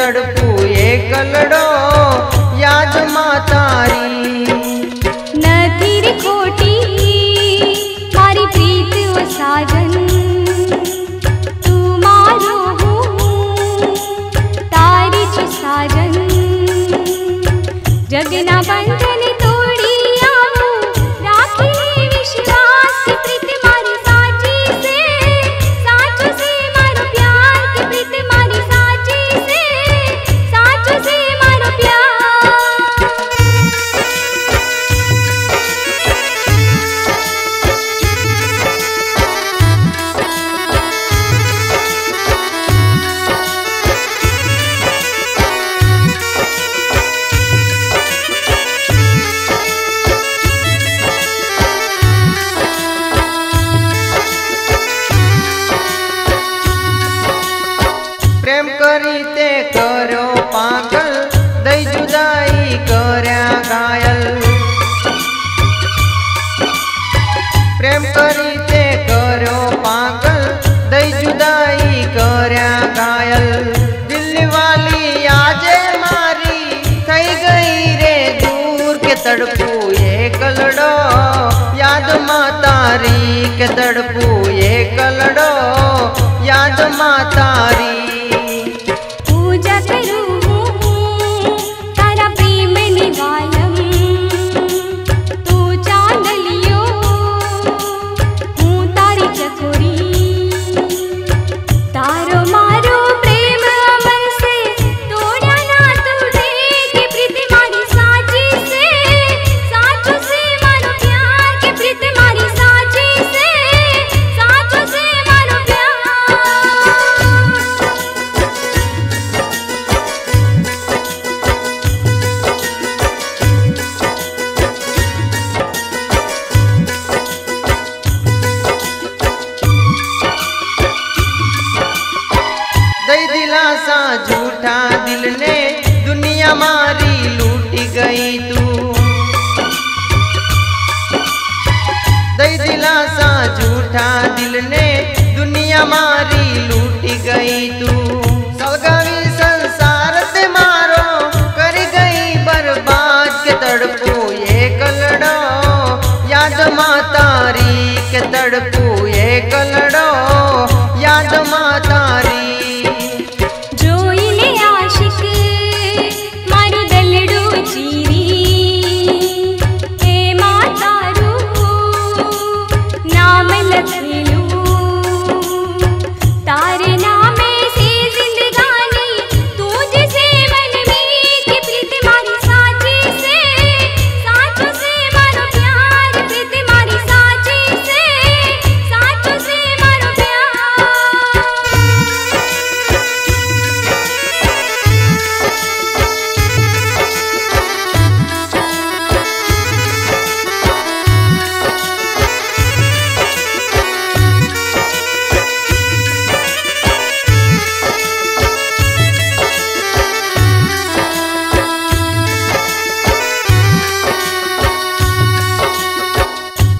तड़पू एकलड़ो याद मां तारी। नथी रे खोटी मारी प्रीत ओ साजन, तू मारो हूँ तारी छु साजन। जगना बंधन तोड़ी आऊं राखी ले विश्वास की प्रीत मारी साची से, साचो से मारो प्यार की प्रीत मारी साची से, साचो से मारो प्यार। प्रेम करी ते करो पागल, दई जुदाई कर्या घायल। प्रेम करी ते करो पागल, दई जुदाई कर्या घायल। दिल वाली आजे मारी थई गई रे दूर के तड़पू एकलड़ो याद मां तारी के तड़पू एकलड़ो याद मां तारी। पूजा करूं तारा प्रेम निवालम, तू चांदलियो हूँ तारी चकोरी। तारो मारो प्रेम अमर से तोड़ा ना तूने के प्रीत मारी साची से, साचो से मारो प्यार के प्रीत मारी साची से, साचो से मारो प्यार। दई दिलासा झूठा दिल ने दुनिया मारी लूटी गई तू। दई दिलासा झूठा दिल ने दुनिया मारी लूटी गई तू। सलगावी संसार ते मारो कर गई बर्बाद के तड़पू एकलड़ो याद मां तारी के तड़पू एकलड़ो याद मां तारी। जोईले आशिक मारू दलड़ू चीरी, हे मातारू नाम लखेलू। तारे नामे से जिंदगानी तुझसे मन में की प्रीत मारी साची से, साचो से मारो प्यार प्रीत मारी साची से, साचो से मारो प्यार।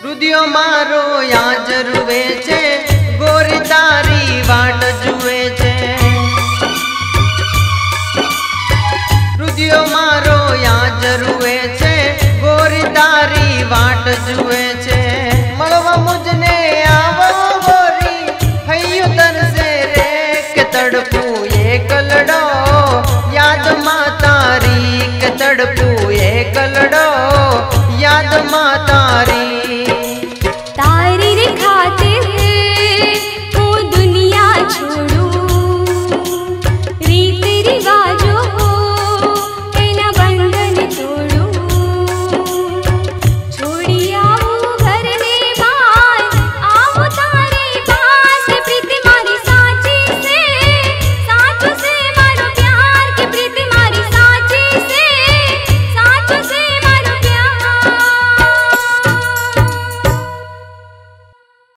रुदियो मारो याज रुवे छे गोरी तारी वाट जुए छे। रुदियो मारो याज रुवे छे गोरी तारी वाट जुए छे। मळवा मुझने आवो गोरी हयो तन से रे के तड़पू एकलड़ो याद मां तारी के तड़पू एकलड़ो याद मां तारी।